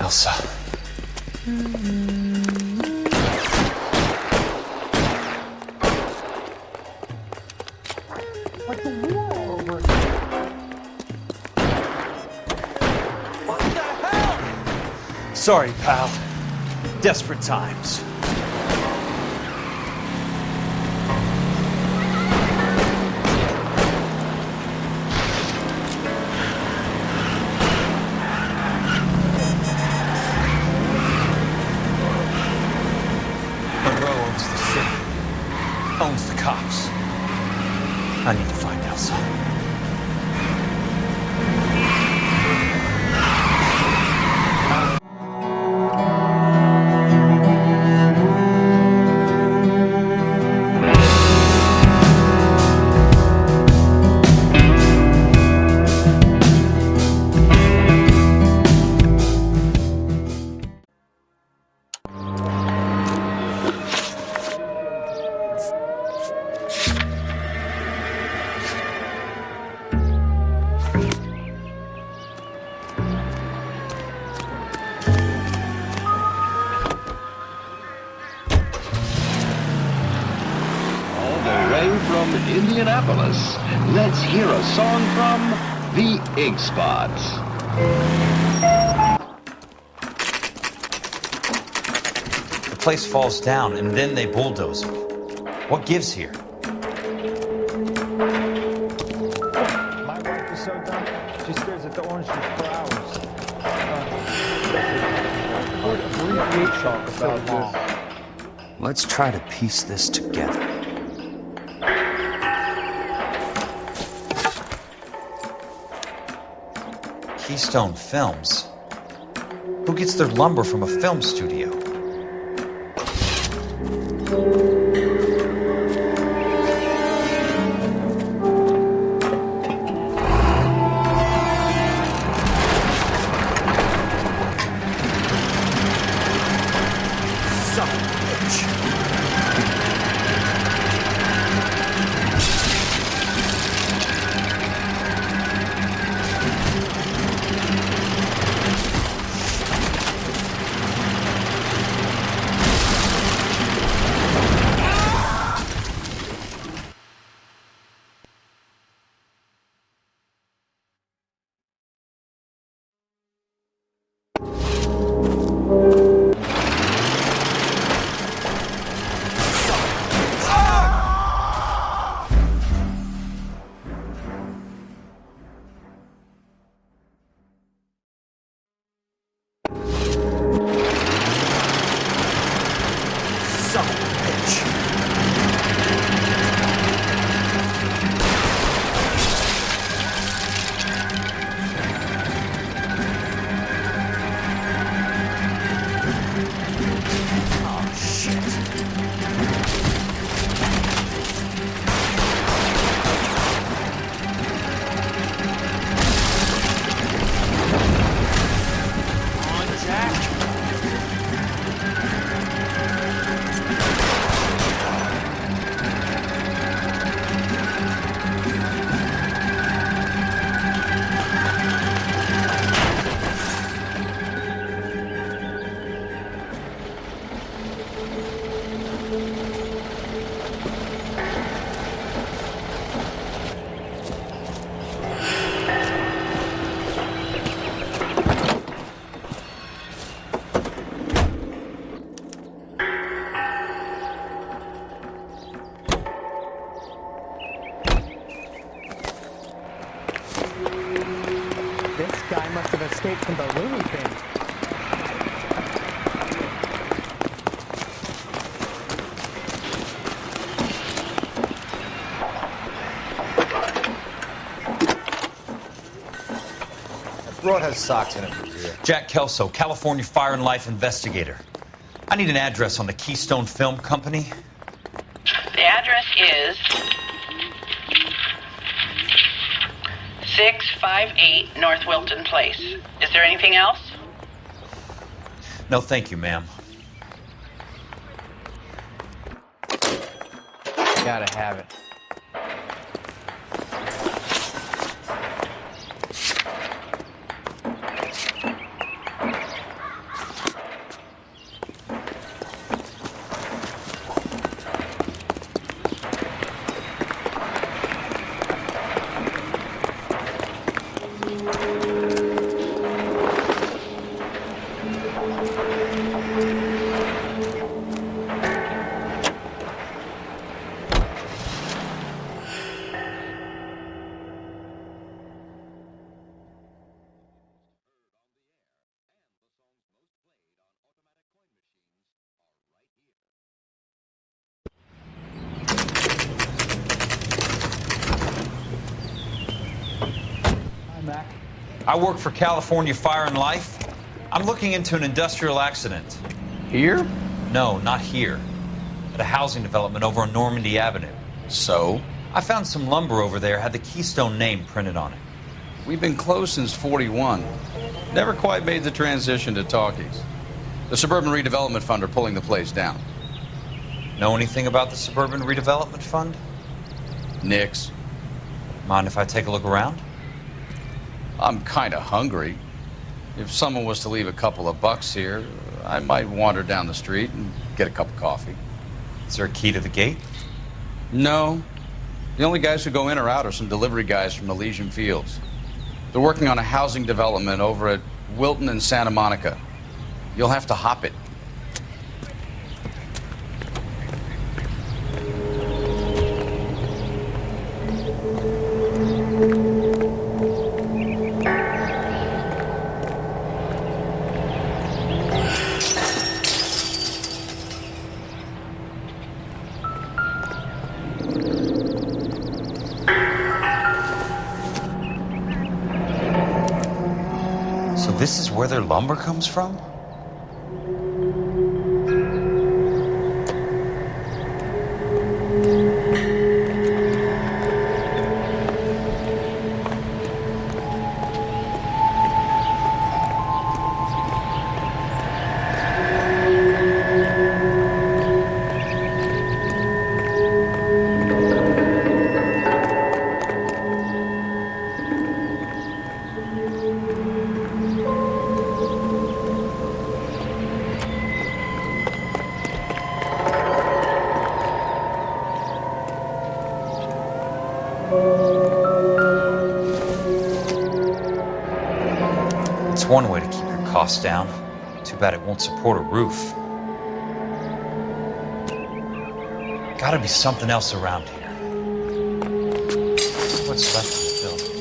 Elsa. Like the war over. What the hell? Sorry, pal. Desperate times. Owns the cops. I need to find Elsa. From Indianapolis, let's hear a song from the Ink Spots. The place falls down and then they bulldoze it. What gives here? My wife is so dumb. She stares at the orange juice for hours. Abbreviate talk about this. Let's try to piece this together. Keystone Films? Who gets their lumber from a film studio? Son of a bitch. Son of a bitch. Oh, shit. Come on, Jack. This guy must have escaped from the loony bin. Broad has socks in it for beer. Jack Kelso, California Fire and Life investigator. I need an address on the Keystone Film Company. The address is 658 North Wilton Place. Is there anything else? No, thank you, ma'am. Gotta have it. I work for California Fire and Life. I'm looking into an industrial accident. Here? No, not here. At a housing development over on Normandy Avenue. So? I found some lumber over there, had the Keystone name printed on it. We've been closed since '41. Never quite made the transition to talkies. The Suburban Redevelopment Fund are pulling the place down. Know anything about the Suburban Redevelopment Fund? Nix. Mind if I take a look around? I'm kind of hungry. If someone was to leave a couple of bucks here, I might wander down the street and get a cup of coffee. Is there a key to the gate? No. The only guys who go in or out are some delivery guys from Elysian Fields. They're working on a housing development over at Wilton and Santa Monica. You'll have to hop it. So this is where their lumber comes from? It's one way to keep your costs down. Too bad it won't support a roof. Gotta be something else around here. What's left of the buildings?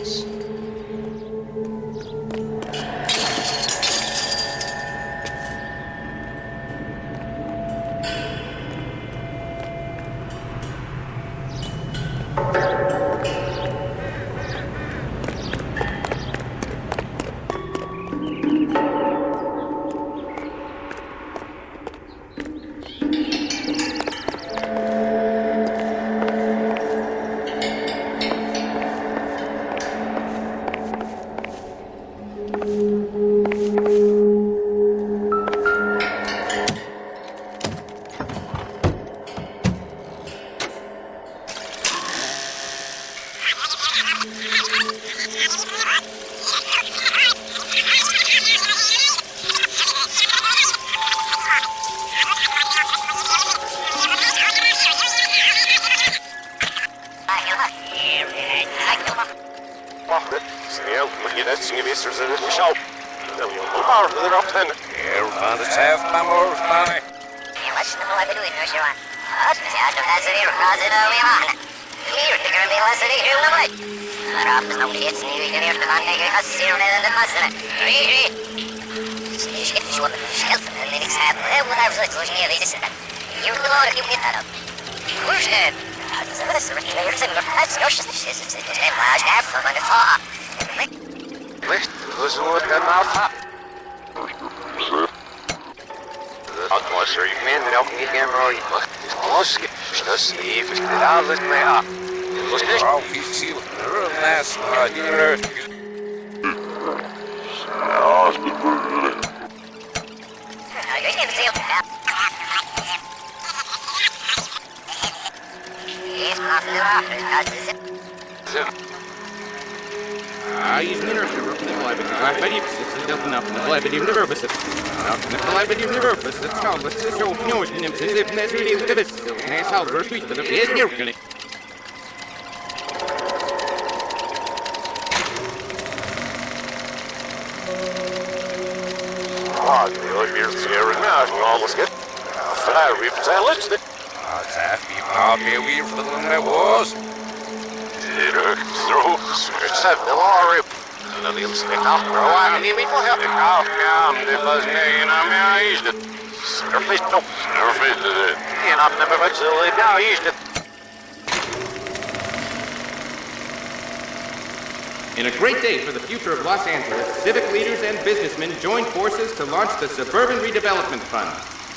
In a great day for the future of Los Angeles, civic leaders and businessmen joined forces to launch the Suburban Redevelopment Fund.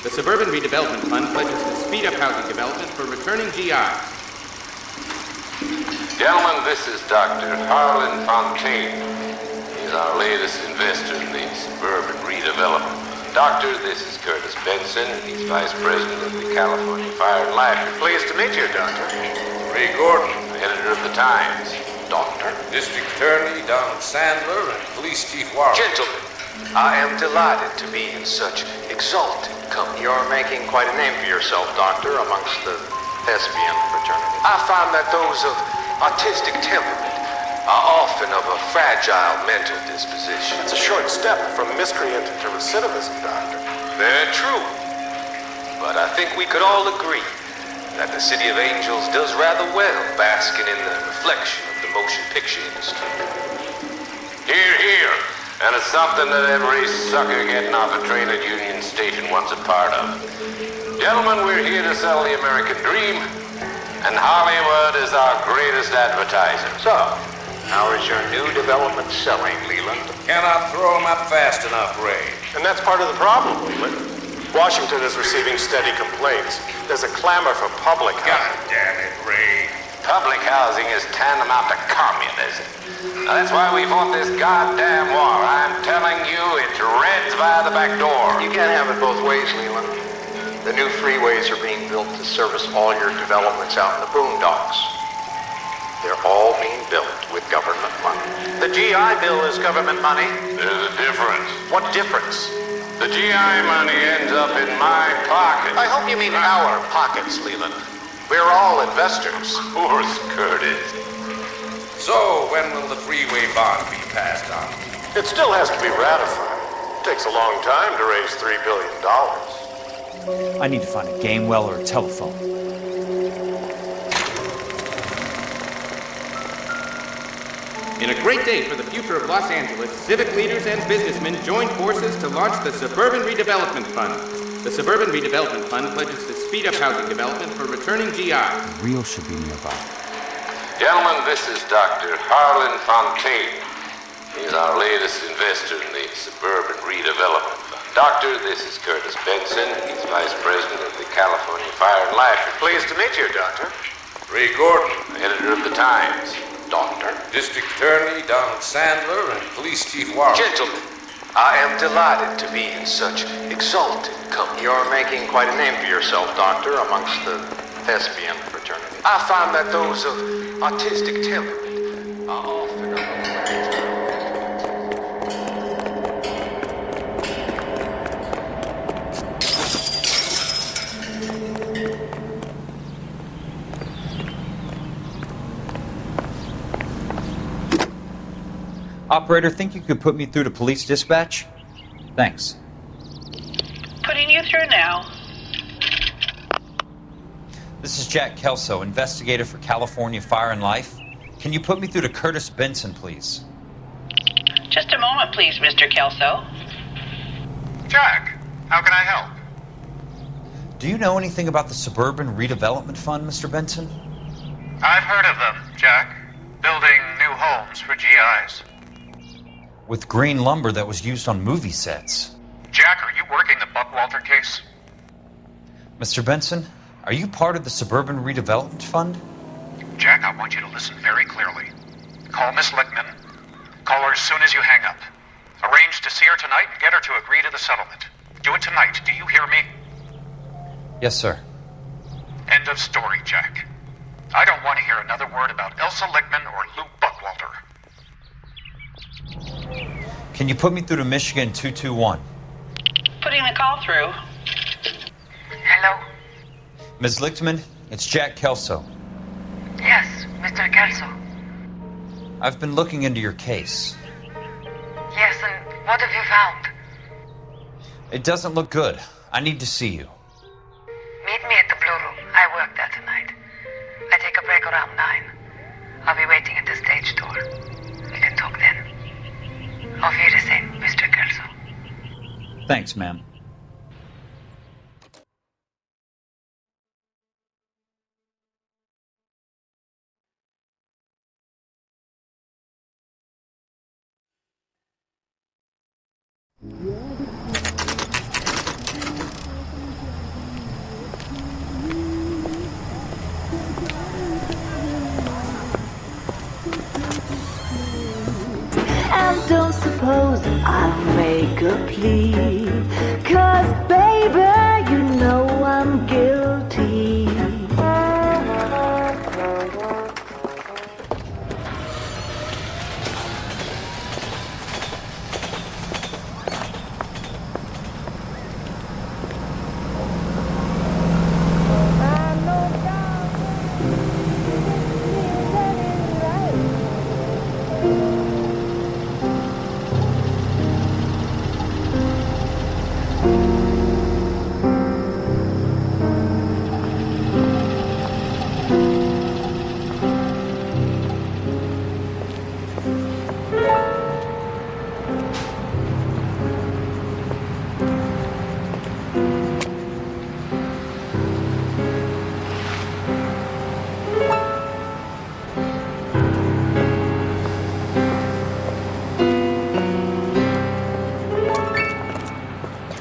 The Suburban Redevelopment Fund pledges to speed up housing development for returning GIs. Gentlemen, this is Dr. Harlan Fontaine. He's our latest investor in the Suburban Redevelopment Fund. Doctor, this is Curtis Benson. He's Vice President of the California Fire and Life. Pleased to meet you, Doctor. Ray Gordon, editor of the Times. Doctor. District Attorney Donald Sandler and Police Chief Warren. Gentlemen, I am delighted to be in such exalted company. You're making quite a name for yourself, Doctor, amongst the thespian fraternity. I find that those of artistic temperament are often of a fragile mental disposition. It's a short step from miscreant to recidivism, Doctor. Very true. But I think we could all agree that the City of Angels does rather well basking in the reflection of the motion picture industry. Hear, hear. And it's something that every sucker getting off a train at Union Station wants a part of. Gentlemen, we're here to sell the American dream, and Hollywood is our greatest advertiser. So, how is your new development selling, Leland? Cannot throw 'em up fast enough, Ray. And that's part of the problem, Leland. Washington is receiving steady complaints. There's a clamor for public God housing. damn it, Ray. Public housing is tantamount to communism. Now, that's why we fought this goddamn war. I'm telling you, it's Reds via the back door. You can't have it both ways, Leland. The new freeways are being built to service all your developments out in the boondocks. They're all being built with government money. The GI Bill is government money. There's a difference. What difference? The GI money ends up in my pocket. I hope you mean our pockets, Leland. We're all investors. Poor Curtis. So, when will the freeway bond be passed on? It still has to be ratified. It takes a long time to raise $3 billion. I need to find a game well or a telephone. In a great day for the future of Los Angeles, civic leaders and businessmen joined forces to launch the Suburban Redevelopment Fund. The Suburban Redevelopment Fund pledges to speed up housing development for returning GIs. Real should be nearby. Gentlemen, this is Dr. Harlan Fontaine. He's our latest investor in the Suburban Redevelopment Fund. Doctor, this is Curtis Benson. He's Vice President of the California Fire and Life. Pleased to meet you, Doctor. Ray Gordon, editor of the Times. Doctor. District Attorney Donald Sandler and Police Chief Warren. Gentlemen, I am delighted to be in such exalted company. You're making quite a name for yourself, Doctor, amongst the thespian fraternity. I find that those of artistic temperament are often of a fragile. Operator, think you could put me through to police dispatch? Thanks. Putting you through now. This is Jack Kelso, investigator for California Fire and Life. Can you put me through to Curtis Benson, please? Just a moment, please, Mr. Kelso. Jack, how can I help? Do you know anything about the Suburban Redevelopment Fund, Mr. Benson? I've heard of them, Jack. Building new homes for GIs. With green lumber that was used on movie sets. Jack, are you working the Buckwalter case? Mr. Benson, are you part of the Suburban Redevelopment Fund? Jack, I want you to listen very clearly. Call Miss Lickman. Call her as soon as you hang up. Arrange to see her tonight and get her to agree to the settlement. Do it tonight, do you hear me? Yes, sir. End of story, Jack. I don't want to hear another word about Elsa Lickman or Lou Buckwalter. Can you put me through to Michigan 221? Putting the call through. Hello? Ms. Lichtman, it's Jack Kelso. Yes, Mr. Kelso. I've been looking into your case. Yes, and what have you found? It doesn't look good. I need to see you. Meet me at the Blue Room. I work there tonight. I take a break around 9. I'll be waiting at the stage door. We can talk then. Auf Wiedersehen, Mr. Kelso. Thanks, ma'am. plea. 'Cause baby, you know I'm guilty.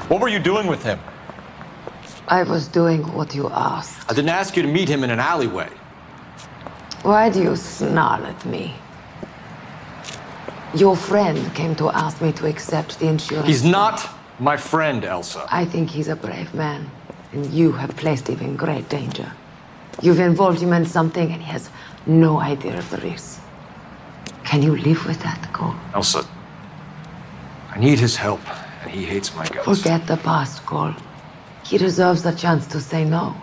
What were you doing with him? I was doing what you asked. I didn't ask you to meet him in an alleyway. Why do you snarl at me? Your friend came to ask me to accept the insurance. He's not my friend, Elsa. I think he's a brave man, and you have placed him in great danger. You've involved him in something, and he has no idea of the risk. Can you live with that, Cole? Elsa, I need his help, and he hates my guts. Forget the past, Cole. He deserves the chance to say no.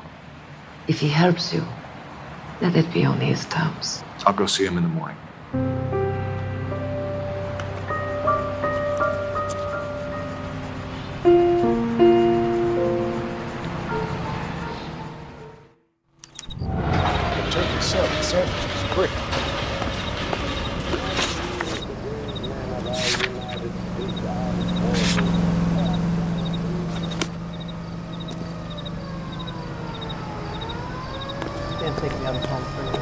If he helps you, let it be on his terms. I'll go see him in the morning. Check this out, sir. It's quick. Can't take me out of home for the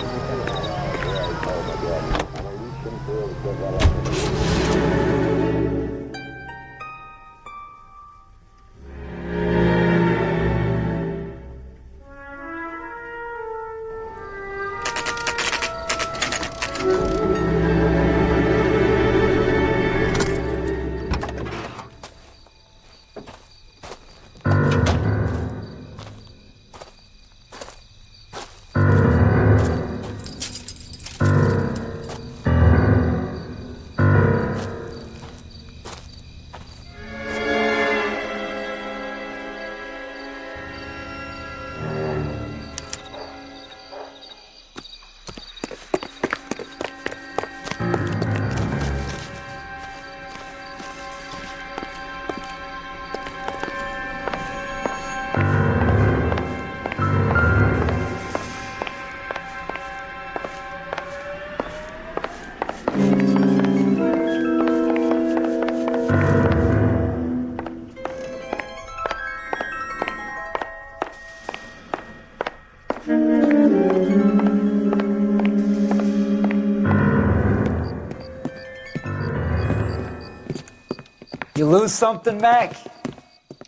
You lose something, Mac?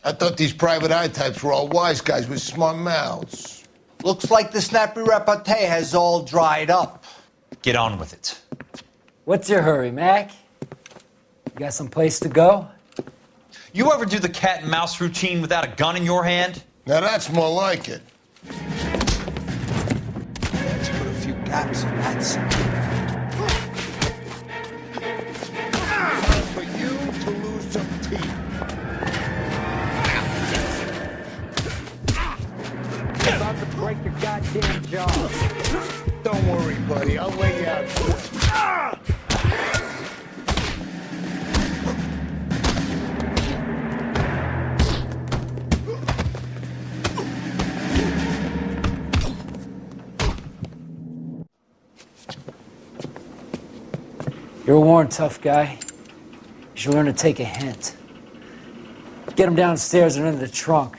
I thought these private eye types were all wise guys with smart mouths. Looks like the snappy repartee has all dried up. Get on with it. What's your hurry, Mac? You got some place to go? You ever do the cat and mouse routine without a gun in your hand? Now that's more like it. Let's put a few gaps in that side. Time for you to lose some teeth. About to break your goddamn jaw. Don't worry, buddy. I'll lay you out quick. You're a worn, tough guy. You should learn to take a hint. Get him downstairs and into the trunk.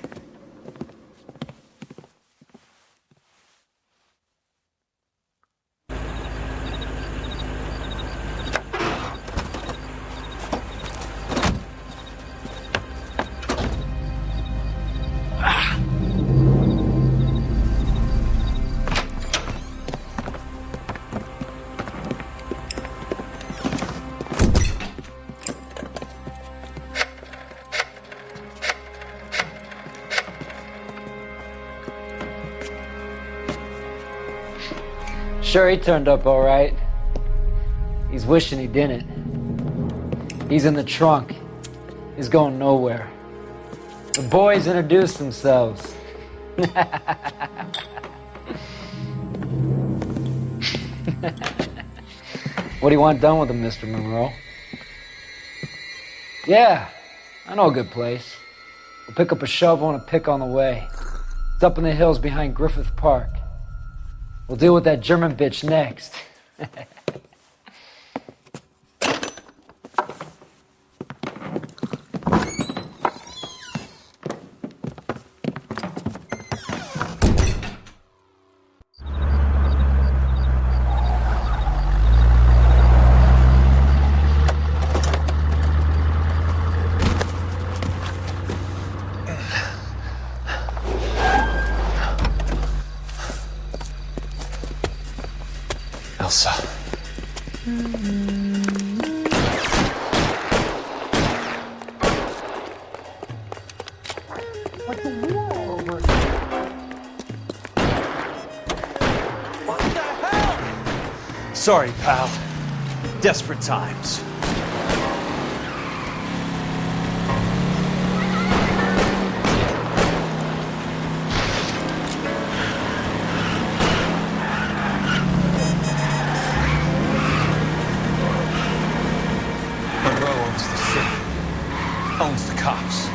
sure he turned up all right. He's wishing he didn't. He's in the trunk. He's going nowhere. The boys introduced themselves. What do you want done with him, Mr. Monroe? Yeah, I know a good place. We'll pick up a shovel and a pick on the way. It's up in the hills behind Griffith Park. We'll deal with that German bitch next. Elsa. Like the war over it. What the hell? Sorry, pal. Desperate times. Owns the cops.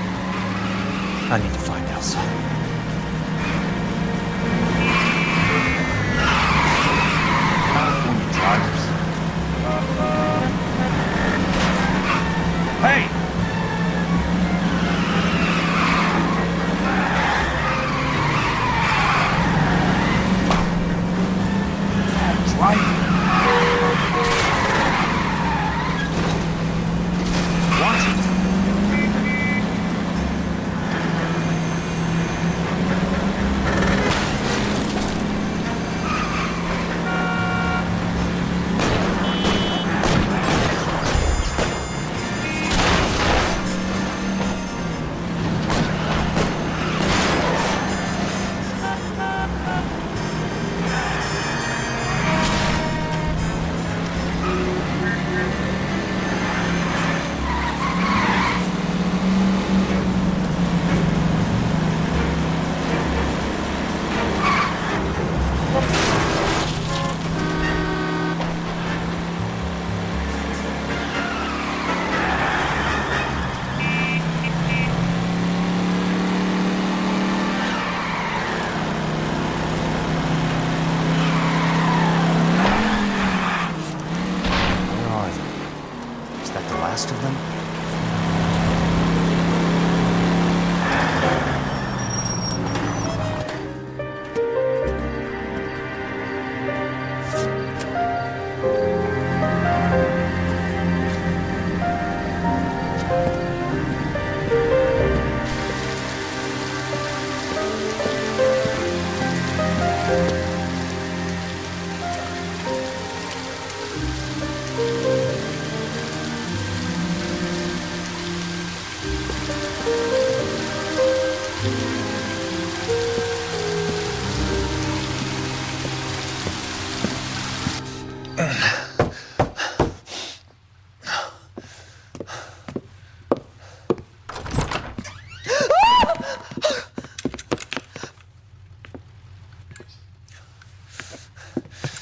I need to find Elsa. California drivers. Hey! Driving. Watch it. Of them?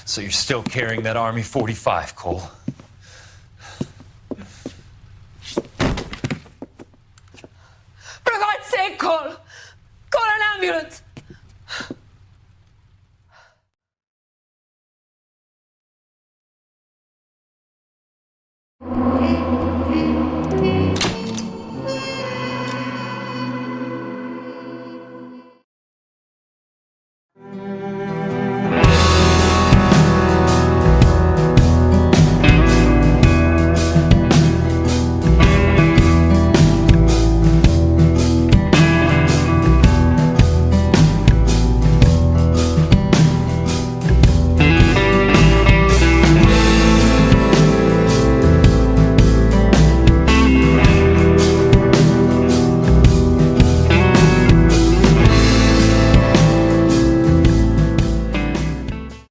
So you're still carrying that Army 45, Cole? For God's sake, Cole!